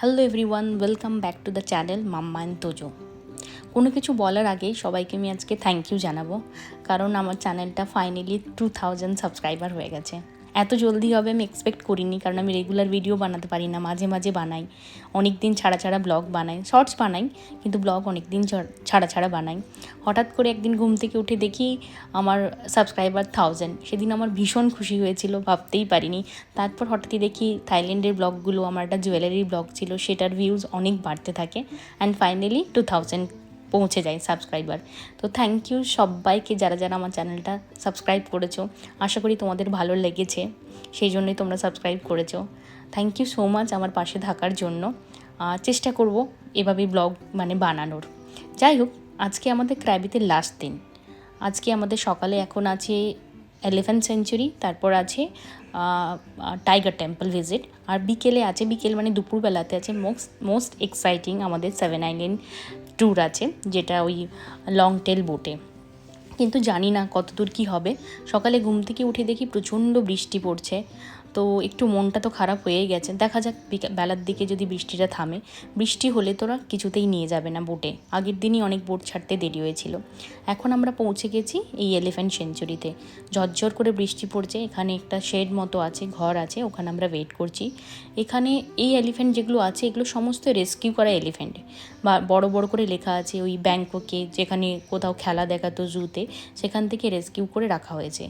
Hello everyone, welcome back to the channel Mamma and Tojo. কোনো কিছু বলার আগেই সবাইকে আমি আজকে থ্যাংক ইউ জানাবো, কারণ আমার চ্যানেলটা ফাইনালি 2000 সাবস্ক্রাইবার হয়ে গেছে। এত জলদি হবে আমি এক্সপেক্ট করিনি, কারণ আমি রেগুলার ভিডিও বানাতে পারি না, মাঝে মাঝে বানাই, অনেক দিন ছাড়া ব্লগ বানাই, শর্টস বানাই, কিন্তু ব্লগ অনেক দিন ছাড়া বানাই। হঠাৎ করে একদিন ঘুম থেকে উঠে দেখি আমার সাবস্ক্রাইবার 1000। সেদিন আমার ভীষণ খুশি হয়েছিল, ভাবতেই পারিনি। তারপর হঠাৎই দেখি থাইল্যান্ডের ব্লগগুলো, আমার একটা জুয়েলারির ব্লগ ছিল, সেটার ভিউজ অনেক বাড়তে থাকে অ্যান্ড ফাইনালি 2000 পৌঁছে যায় সাবস্ক্রাইবার। তো থ্যাংক ইউ সবাইকে যারা আমার চ্যানেলটা সাবস্ক্রাইব করেছো। আশা করি তোমাদের ভালো লেগেছে, সেই জন্যই তোমরা সাবস্ক্রাইব করেছো। থ্যাংক ইউ সো মাচ আমার পাশে থাকার জন্য। চেষ্টা করব এভাবেই ব্লগ বানানোর। যাই হোক, আজকে আমাদের ক্র্যাবিতে লাস্ট দিন। আজকে আমাদের সকালে এখন আছে এলিফ্যান্ট সেঞ্চুরি, তারপর আছে টাইগার টেম্পল ভিজিট, আর বিকেল দুপুরবেলাতে আছে মোস্ট এক্সাইটিং আমাদের 7 আইল্যান্ড ট্যুর আছে, যেটা ওই লং টেল বোটে। কিন্তু জানি না কতদূর কী হবে। সকালে ঘুম থেকে উঠে দেখি প্রচণ্ড বৃষ্টি পড়ছে, তো একটু মনটা তো খারাপ হয়েই গেছে। দেখা যাক বেলার দিকে যদি বৃষ্টিটা থামে। বৃষ্টি হলে তোরা কিছুতেই নিয়ে যাবে না বোটে, আগের দিনই অনেক বোট ছাড়তে দেরি হয়েছিল। এখন আমরা পৌঁছে গেছি এই এলিফ্যান্ট সেঞ্চুরিতে। ঝরঝর করে বৃষ্টি পড়ছে, এখানে একটা শেড মতো আছে, ঘর আছে, ওখানে আমরা ওয়েট করছি। এখানে এই এলিফ্যান্ট যেগুলো আছে, এগুলো সমস্ত রেস্কিউ করা এলিফ্যান্ট, বা বড় বড় করে লেখা আছে ওই ব্যাংককে, যেখানে কোথাও খেলা দেখাতো জুতে, সেখান থেকে রেস্কিউ করে রাখা হয়েছে।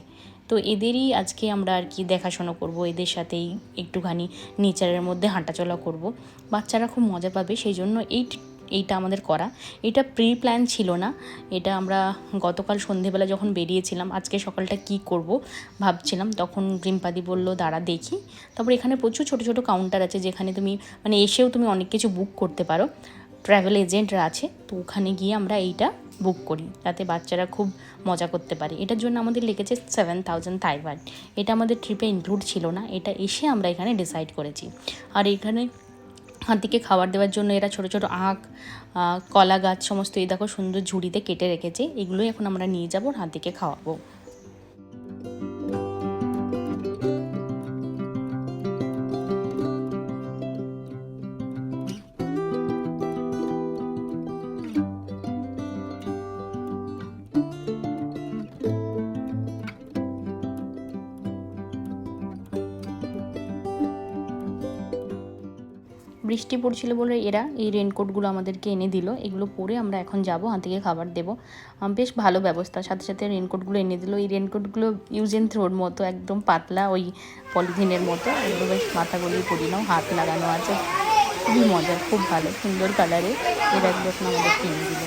তো এদেরই আজকে আমরা আর কি দেখাশোনা করব, এদের সাথেই একটুখানি নেচারের মধ্যে হাঁটাচলা করব। বাচ্চারা খুব মজা পাবে, সেই জন্য এইটা আমাদের করা। এটা প্রি প্ল্যান ছিল না, এটা আমরা গতকাল সন্ধেবেলা যখন বেরিয়েছিলাম, আজকে সকালটা কি করব ভাবছিলাম, তখন রিম্পাদি বলল দাঁড়া দেখি। তারপর এখানে প্রচুর ছোটো ছোটো কাউন্টার আছে, যেখানে তুমি এসেও তুমি অনেক কিছু বুক করতে পারো, ট্রাভেল এজেন্টরা আছে। তো ওখানে গিয়ে আমরা এইটা বুক করি, যাতে বাচ্চারা খুব মজা করতে পারে। এটার জন্য আমাদের লেগেছে 7000 থাইবান। এটা আমাদের ট্রিপে ইনক্লুড ছিল না, এটা এসে আমরা এখানে ডিসাইড করেছি। আর এখানে হাতিকে খাবার দেওয়ার জন্য এরা ছোটো ছোটো আখ, কলা গাছ সমস্ত এই দেখো সুন্দর ঝুড়িতে কেটে রেখেছে, এগুলোই এখন আমরা নিয়ে যাবো, হাতিকে খাওয়াবো। বৃষ্টি পড়ছিল বলে এরা এই রেনকোটগুলো আমাদেরকে এনে দিল, এগুলো পরে আমরা এখন যাব, হাতিকে খাবার দেবো। বেশ ভালো ব্যবস্থা, সাথে সাথে রেনকোটগুলো এনে দিল। এই রেনকোটগুলো ইউজ অ্যান্ড থ্রোর মতো, একদম পাতলা, ওই পলিথিনের মতো। এগুলো বেশ মাথা গলিয়ে পরি নাও, হাত লাগানো আছে, খুবই মজার, খুব ভালো, সুন্দর কালারে। এরা এগুলো এখন আমাদেরকে এনে দিল।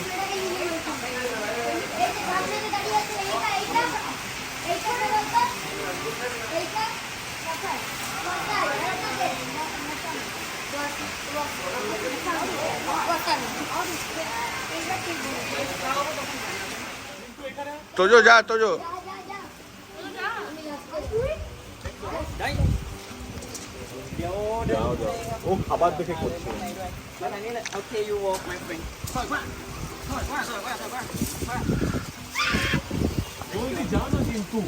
তোজো যা, তোজো ও খাবার দেখে করছে। জানো কিন্তু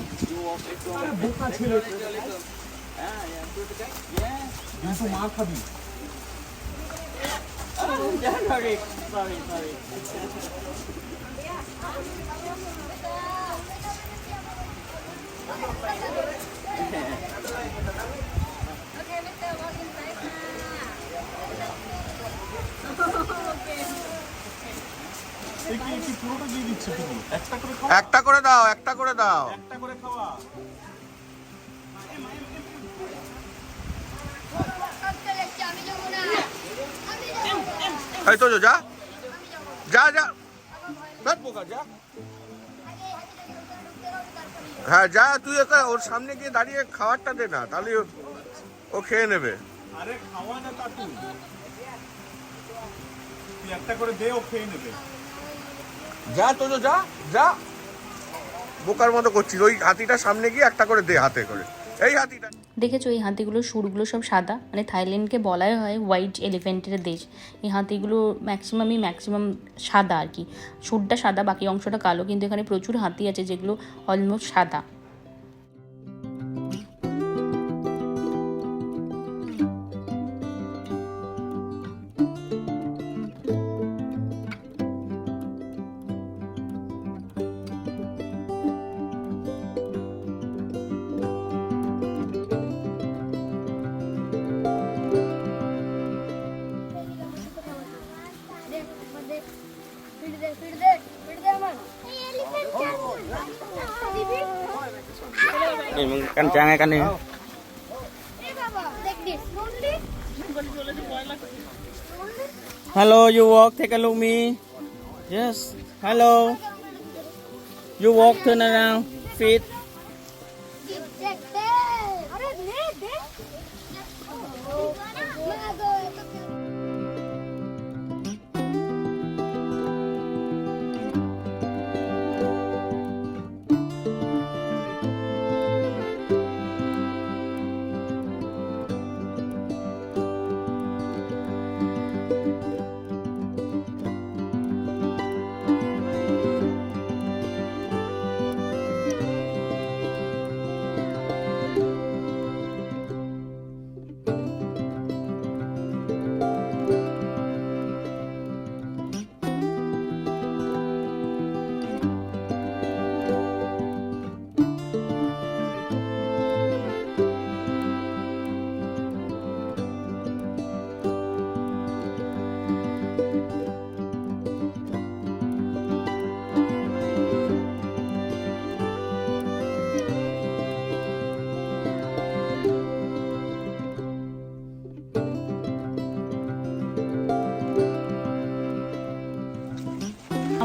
বোকা ছেলে, কিন্তু মার খাবি। পুরোটা দিয়ে দিচ্ছে, তুমি একটা করে দাও, একটা করে খাওয়া। এই তো যা যা যা, যা, হ্যাঁ যা, তুই ওর সামনে গিয়ে দাঁড়িয়ে খাবারটা দে না, তাহলে ও খেয়ে নেবে। আরে খাওয়া না তা, তুই একটা করে দে, ও খেয়ে নেবে। যা তো যা যা, বোকার মতো করছিস। ওই হাতিটার সামনে গিয়ে একটা করে দে হাতে করে। এই হাতিটা দেখেছো, এই হাতিগুলোর সুরগুলো সব সাদা, থাইল্যান্ডকে বলাই হয় হোয়াইট এলিফ্যান্টের দেশ। এই হাতিগুলো ম্যাক্সিমাম সাদা আর কি, সুরটা সাদা, বাকি অংশটা কালো, কিন্তু এখানে প্রচুর হাতি আছে যেগুলো অলমোস্ট সাদা। Kencang kan nih. Hello, you walk. Take a look me. Yes. Hello. You walk. Turn around. Feet.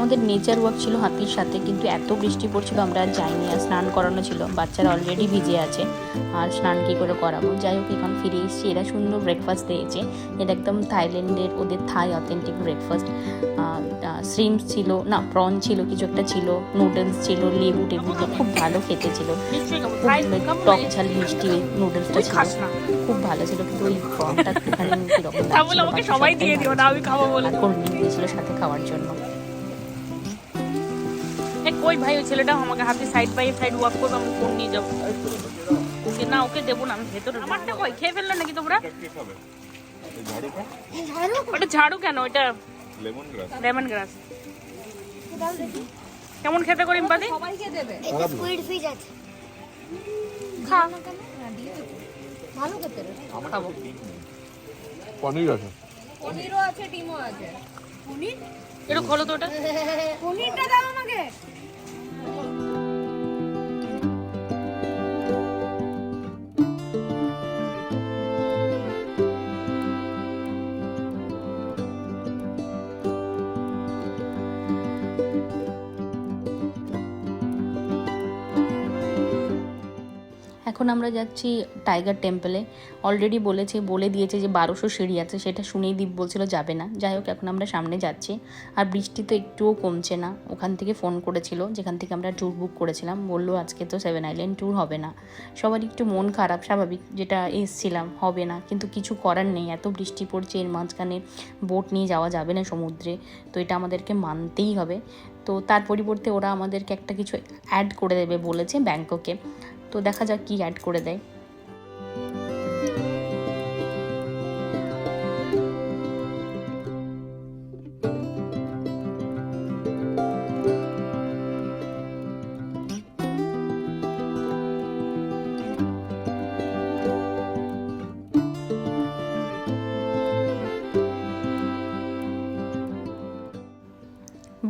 আমাদের নেচার ওয়াক ছিল হাতির সাথে, কিন্তু এত বৃষ্টি পড়ছিল আমরা আর যাইনি। আর স্নান করানো ছিল, বাচ্চারা অলরেডি ভিজে আছে, আর স্নান কী করে করাবো। যাই হোক, এখন ফিরে এসেছি। এরা সুন্দর ব্রেকফাস্ট দিয়েছে। এটা একদম থাইল্যান্ডের, ওদের থাই অথেন্টিক ব্রেকফাস্ট। শ্রিম্পস ছিল, না প্রন ছিল, কিছু একটা ছিল, নুডলস ছিল, লেবু টেবু, খুব ভালো খেতে ছিল। খুব টক ঝাল মিষ্টি ওই নুডলসটা ছিল, খুব ভালো ছিল। কিন্তু ওই প্রনটা একটুখানি কীরকম সবাই দিয়ে দিও না, আমি খাবো বলে কোল্ড ড্রিঙ্ক দিয়েছিল সাথে খাওয়ার জন্য। ওই ভাই ওই ছেলেটা আমাকে হাতে সাইড বাই সাইড ওয়াক করবে, আমি ফোন নিয়ে যাবো। ওকে না, ওকে দেবো না, আমি ভেতরে। আমারটা কই খেয়ে ফেললো নাকি তোমরা? ওটা ঝাড়ু কেন? ওইটা লেমন গ্রাস। কেমন খেতে করি পাদি? সবাইকে দেবে। স্কুইড ফিশ আছে। খা। ভালো খেতে রে। খাবো। পনির আছে, পনিরও আছে, ডিমও আছে। পনির একটু খোলো তো ওটা। পনিরটা দাও আমাকে। এখন আমরা যাচ্ছি টাইগার টেম্পলে। অলরেডি বলে দিয়েছে যে 1200 সিঁড়ি আছে, সেটা শুনেই দীপ বলছিল যাবে না। যাই হোক, এখন আমরা সামনে যাচ্ছি। আর বৃষ্টি তো একটুও কমছে না। ওখান থেকে ফোন করেছিল, যেখান থেকে আমরা ট্যুর বুক করেছিলাম, বললো আজকে তো 7 আইল্যান্ড ট্যুর হবে না। সবারই একটু মন খারাপ, স্বাভাবিক, যেটা এসছিলাম হবে না, কিন্তু কিছু করার নেই। এত বৃষ্টি পড়ছে, এর মাঝখানে বোট নিয়ে যাওয়া যাবে না সমুদ্রে, তো এটা আমাদেরকে মানতেই হবে। তো তার পরিবর্তে ওরা আমাদেরকে একটা কিছু অ্যাড করে দেবে বলেছে ব্যাংককে। তো দেখা যাক কি অ্যাড করে দেয়।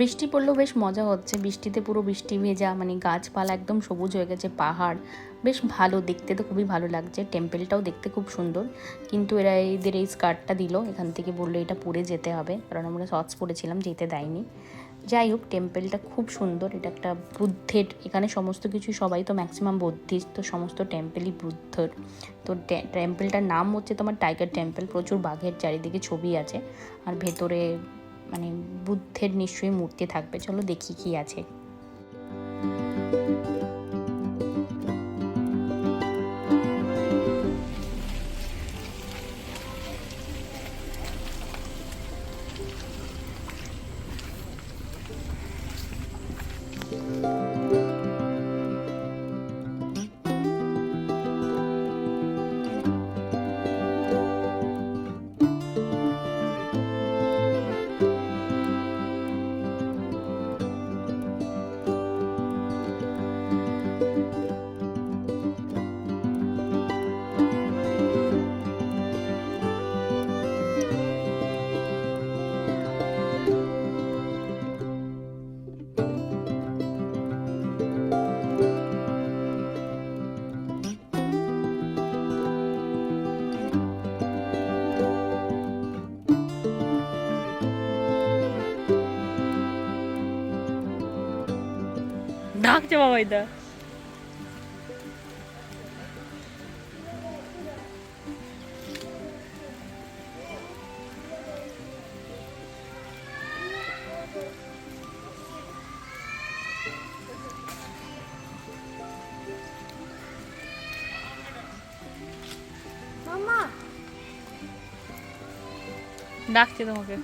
বৃষ্টি পড়লেও বেশ মজা হচ্ছে। বৃষ্টিতে পুরো বৃষ্টি ভেজা, মানে গাছপালা একদম সবুজ হয়ে গেছে, পাহাড় বেশ ভালো দেখতে, তো খুবই ভালো লাগছে। টেম্পেলটাও দেখতে খুব সুন্দর, কিন্তু এদের এই স্কার্টটা দিল, এখান থেকে বললো এটা পরে যেতে হবে, কারণ আমরা শর্টস পরেছিলাম, যেতে দেয়নি। যাই হোক, টেম্পেলটা খুব সুন্দর। এটা একটা বুদ্ধের, এখানে সমস্ত কিছু, সবাই তো ম্যাক্সিমাম বুদ্ধিস্ট, তো সমস্ত টেম্পেলই বুদ্ধর। তো টেম্পেলটার নাম হচ্ছে তোমার টাইগার টেম্পেল। প্রচুর বাঘের চারিদিকে ছবি আছে, আর ভেতরে মানে বুদ্ধের নিশ্চয়ই মূর্তি থাকবে। চলো দেখি কি আছে। ডাকছে বাবাইদা। মাম্মা ডাকছে তোমাকে।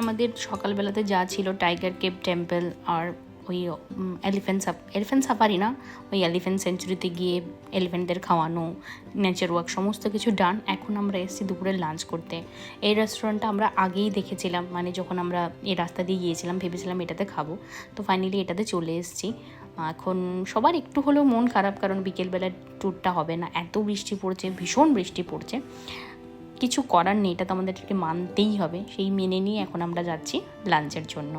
আমাদের সকালবেলাতে যা ছিল টাইগার কেভ টেম্পল আর ওই এলিফ্যান্ট সাফারি না, ওই এলিফ্যান্ট সেঞ্চুরিতে গিয়ে এলিফ্যান্টদের খাওয়ানো, নেচার ওয়াক সমস্ত কিছু ডান। এখন আমরা এসেছি দুপুরে লাঞ্চ করতে। এই রেস্টুরেন্টটা আমরা আগেই দেখেছিলাম, মানে যখন আমরা এই রাস্তা দিয়ে গিয়েছিলাম ভেবেছিলাম এটাতে খাবো, তো ফাইনালি এটাতে চলে এসেছি। এখন সবার একটু হলেও মন খারাপ, কারণ বিকেলবেলার ট্যুরটা হবে না, এত বৃষ্টি পড়ছে, ভীষণ বৃষ্টি পড়ছে। কিছু করার নেই, এটা তো আমাদেরকে মানতেই হবে। সেই মেনে নিয়ে এখন আমরা যাচ্ছি লাঞ্চের জন্য।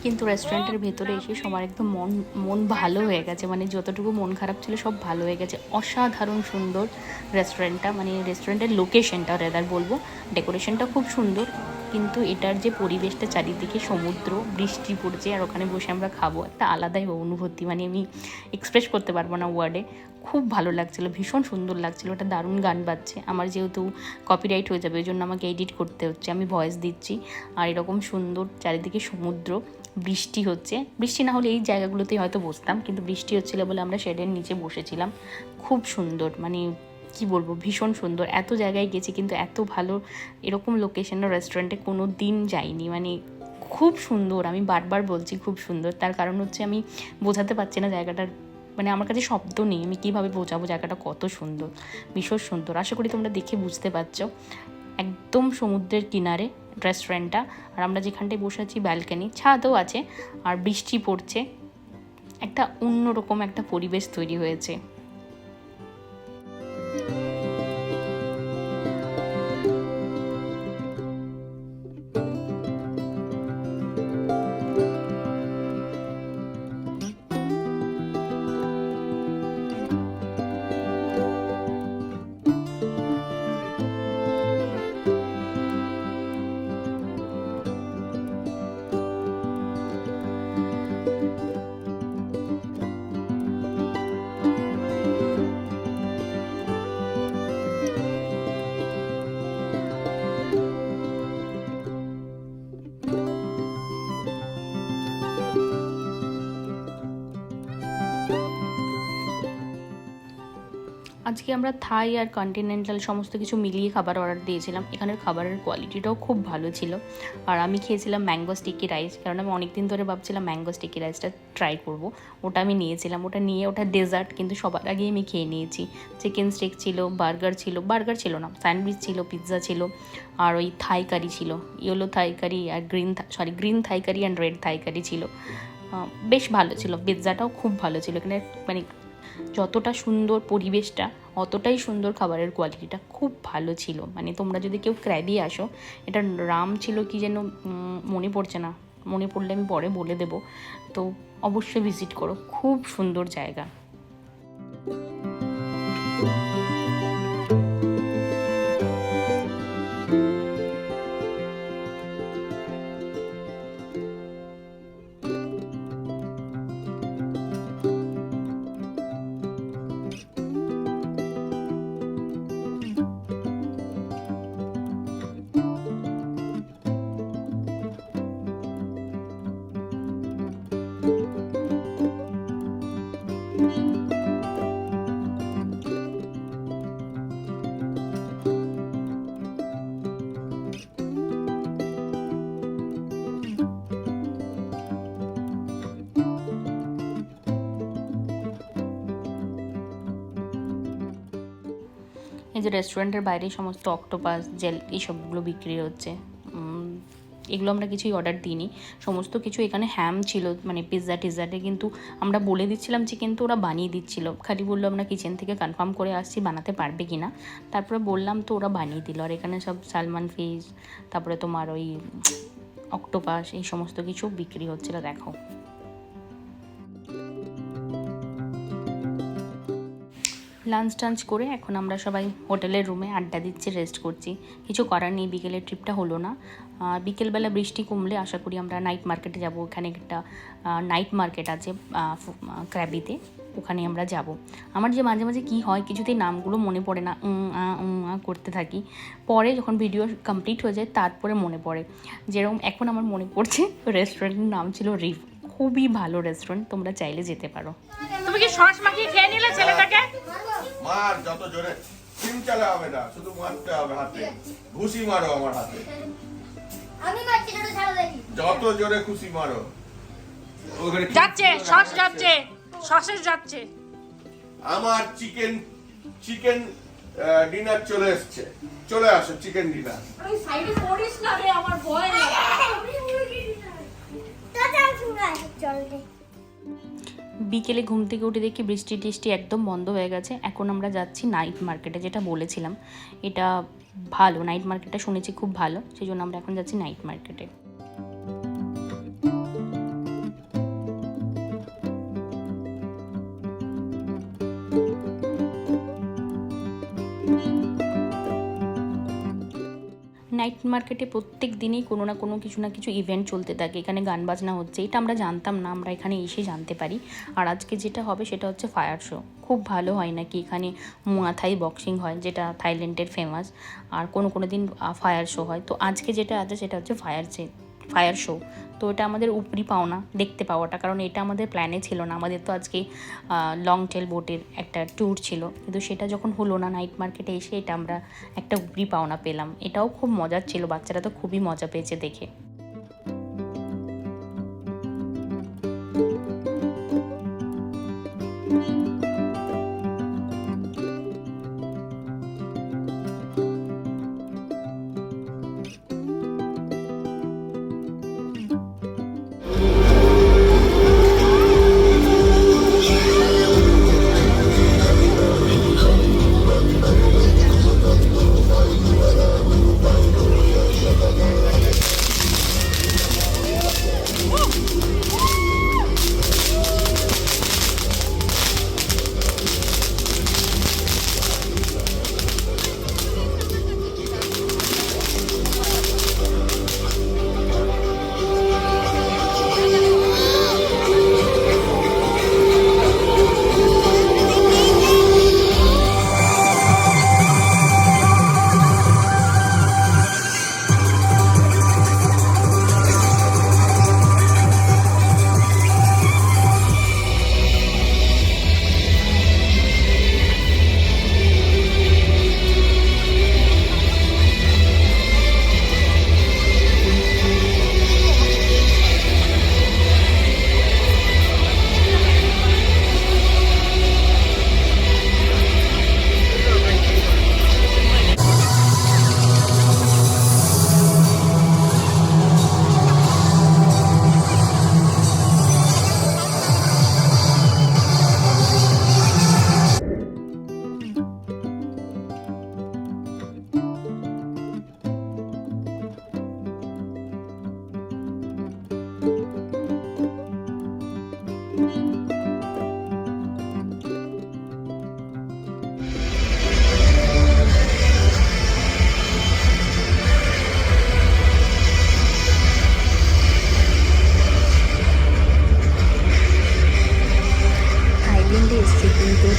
কিন্তু রেস্টুরেন্টের ভেতরে এসে সবার একদম মন ভালো হয়ে গেছে, মানে যতটুকু মন খারাপ ছিল সব ভালো হয়ে গেছে। অসাধারণ সুন্দর রেস্টুরেন্টটা, মানে রেস্টুরেন্টের লোকেশনটা রেদার বলবো, ডেকোরেশনটা খুব সুন্দর, কিন্তু এটার যে পরিবেশটা চারিদিকে সমুদ্র, বৃষ্টি পড়ছে আর ওখানে বসে আমরা খাবো, একটা আলাদাই অনুভূতি, মানে আমি এক্সপ্রেস করতে পারবো না ওয়ার্ডে। খুব ভালো লাগছিলো, ভীষণ সুন্দর লাগছিলো। ওটা দারুণ গান বাজছে, আমার যেহেতু কপিরাইট হয়ে যাবে ওই জন্য আমাকে এডিট করতে হচ্ছে, আমি ভয়েস দিচ্ছি। আর এরকম সুন্দর চারিদিকে সমুদ্র, বৃষ্টি হচ্ছে, বৃষ্টি না হলে এই জায়গাগুলোতেই হয়তো বসতাম, কিন্তু বৃষ্টি হচ্ছিলো বলে আমরা শেডের নিচে বসেছিলাম। খুব সুন্দর, মানে কি বলবো, ভীষণ সুন্দর। এত জায়গায় গেছি কিন্তু এত ভালো এরকম লোকেশনের রেস্টুরেন্টে কোনো দিন যাইনি, মানে খুব সুন্দর। আমি বারবার বলছি খুব সুন্দর, তার কারণ হচ্ছে আমি বোঝাতে পারছি না জায়গাটার, মানে আমার কাছে শব্দ নেই, আমি কীভাবে বোঝাবো জায়গাটা কত সুন্দর, ভীষণ সুন্দর। আশা করি তোমরা দেখে বুঝতে পারছো। একদম সমুদ্রের কিনারে রেস্টুরেন্টটা, আর আমরা যেখানটায় বসে আছি ব্যালকনি, ছাদও আছে, আর বৃষ্টি পড়ছে, একটা অন্যরকম একটা পরিবেশ তৈরি হয়েছে। আজকে আমরা থাই আর কন্টিনেন্টাল সমস্ত কিছু মিলিয়ে খাবার অর্ডার দিয়েছিলাম। এখানের খাবারের কোয়ালিটিটাও খুব ভালো ছিল। আর আমি খেয়েছিলাম ম্যাঙ্গো স্টিকি রাইস, কারণ আমি অনেক দিন ধরে ভাবছিলাম ম্যাঙ্গো স্টিকি রাইসটা ট্রাই করব। ওটা আমি নিয়েছিলাম, ওটা ডেজার্ট, কিন্তু সবার আগেই আমি খেয়ে নিয়েছি। চিকেন স্টেক ছিল, বার্গার ছিল না, স্যান্ডউইচ ছিল, পিৎজা ছিল, আর ওই থাই কারি ছিল, ইয়েলো থাই কারি আর green Thai curry and red Thai curry ছিল। বেশ ভালো ছিল, পিৎজাটাও খুব ভালো ছিল। এখানে মানে যতটা সুন্দর পরিবেশটা অতটাই সুন্দর খাবারের কোয়ালিটিটা, খুব ভালো ছিল। মানে তোমরা যদি কেউ ক্র্যাবি আসো, এটা রাম ছিল কি যেন মনে পড়ছে না, মনে পড়লে আমি পরে বলে দেব, তো অবশ্যই ভিজিট করো, খুব সুন্দর জায়গা। এই যে রেস্টুরেন্টের বাইরে সমস্ত অক্টোপাস, জেল এইসবগুলো বিক্রি হচ্ছে। এগুলো আমরা কিছুই অর্ডার দিইনি, সমস্ত কিছু এখানে হ্যাম ছিল, মানে পিৎজা টিজাতে, কিন্তু আমরা বলে দিচ্ছিলাম চিকেন, তো ওরা বানিয়ে দিচ্ছিল। খালি বললো আমরা কিচেন থেকে কনফার্ম করে আসছি বানাতে পারবে কি না, তারপরে বললাম তো ওরা বানিয়ে দিল। আর এখানে সব সালমান ফিশ, তারপরে তোমার ওই অক্টোপাস, এই সমস্ত কিছু বিক্রি হচ্ছিল, দেখো। লাঞ্চ টাঞ্চ করে এখন আমরা সবাই হোটেলের রুমে আড্ডা দিচ্ছি, রেস্ট করছি। কিছু করার নেই, বিকেলের ট্রিপটা হলো না। বিকেলবেলা বৃষ্টি কমলে আশা করি আমরা নাইট মার্কেটে যাব। ওখানে একটা নাইট মার্কেট আছে ক্র্যাবিতে, ওখানে আমরা যাব। আমার যে মাঝে মাঝে কী হয়, কিছুতেই নামগুলো মনে পড়ে না, করতে থাকি। পরে যখন ভিডিও কমপ্লিট হয়ে যায় তারপরে মনে পড়ে। যেরকম এখন আমার মনে পড়ছে, রেস্টুরেন্টের নাম ছিল রিভ। খুবই ভালো রেস্টুরেন্ট, তোমরা চাইলে যেতে পারো। তুমি কি সস মাখিয়ে খেয়ে নিলে ছেলেটাকে? মার যত জোরে, সিম চালা হবে না, শুধু মারতে হবে হাতে, ঘুষি মারো আমার হাতে, আমি মারছি না, ছাড়ো দেখি। যত জোরে খুশি মারো। ওখানে যাচ্ছে সস, যাচ্ছে সসেস যাচ্ছে। আমার চিকেন ডিনার চলে এসছে, চলে আসো চিকেন ডিনার। আমি সাইডে পড়িস না রে, আমার ভয় লাগে। চল রে। বিকেলে ঘুম থেকে উঠে দেখি বৃষ্টি টিষ্টি একদম বন্ধ হয়ে গেছে। এখন আমরা যাচ্ছি নাইট মার্কেটে, যেটা বলেছিলাম। এটা ভালো, নাইট মার্কেটটা শুনেছি খুব ভালো, সেই জন্য আমরা এখন যাচ্ছি নাইট মার্কেটে। নাইট মার্কেটে প্রত্যেক দিনই কোনো না কোনো কিছু না কিছু ইভেন্ট চলতে থাকে। এখানে গান বাজনা হচ্ছে, এটা আমরা জানতাম না, আমরা এখানে এসে জানতে পারি। আর আজকে যেটা হবে সেটা হচ্ছে ফায়ার শো। খুব ভালো হয় নাকি এখানে, মুয়া থাই বক্সিং হয় যেটা থাইল্যান্ডের ফেমাস, আর কোনো দিন ফায়ার শো হয়। তো আজকে যেটা আছে সেটা হচ্ছে ফায়ার শো। তো এটা আমাদের উপরি পাওনা দেখতে পাওয়াটা, কারণ এটা আমাদের প্ল্যানে ছিল না। আমাদের তো আজকে লং টেল বোটের একটা ট্যুর ছিল, কিন্তু সেটা যখন হলো না নাইট মার্কেটে এসে, এটা আমরা একটা উপরি পাওনা পেলাম। এটাও খুব মজার ছিল, বাচ্চারা তো খুবই মজা পেয়েছে দেখে।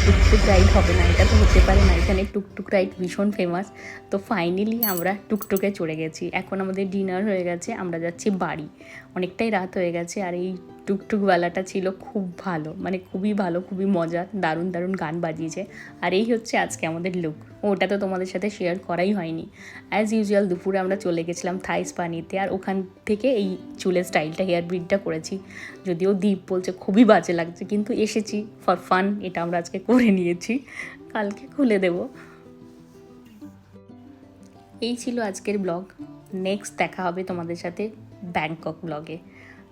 টুকটুক রাইড হবে না, এটা তো হতে পারে না। এখানে টুকটুক রাইড ভীষণ ফেমাস। তো ফাইনালি আমরা টুকটুকে চড়ে গেছি। এখন আমাদের ডিনার হয়ে গেছে, আমরা যাচ্ছি বাড়ি। অনেকটাই রাত হয়ে গেছে। আর এই টুকটুকওয়ালাটা ছিল খুব ভালো, মানে খুবই ভালো, খুবই মজার, দারুণ দারুণ গান বাজিয়েছে। আর এই হচ্ছে আজকে আমাদের লুক। ওটা তো তোমাদের সাথে শেয়ার করাই হয়নি। অ্যাজ ইউজুয়াল দুপুরে আমরা চলে গেছিলাম থাই স্পা নিতে, আর ওখান থেকে এই চুলের স্টাইলটা, হেয়ার ব্রিডটা করেছি। যদিও দীপ বলছে খুবই বাজে লাগছে, কিন্তু এসেছি ফর ফান, এটা আমরা আজকে করে নিয়েছি, কালকে খুলে দেব। এই ছিল আজকের ব্লগ। নেক্সট দেখা হবে তোমাদের সাথে ব্যাংকক ব্লগে।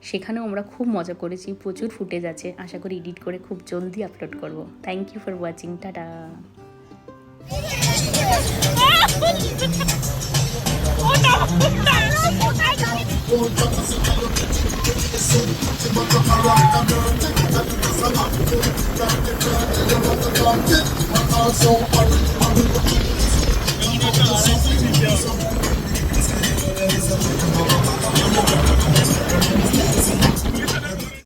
সেখানেও আমরা খুব মজা করেছি, প্রচুর ফুটেজ আছে, আশা করি এডিট করে খুব জলদি আপলোড করব। Thank you for watching, ta-ta. Oh no!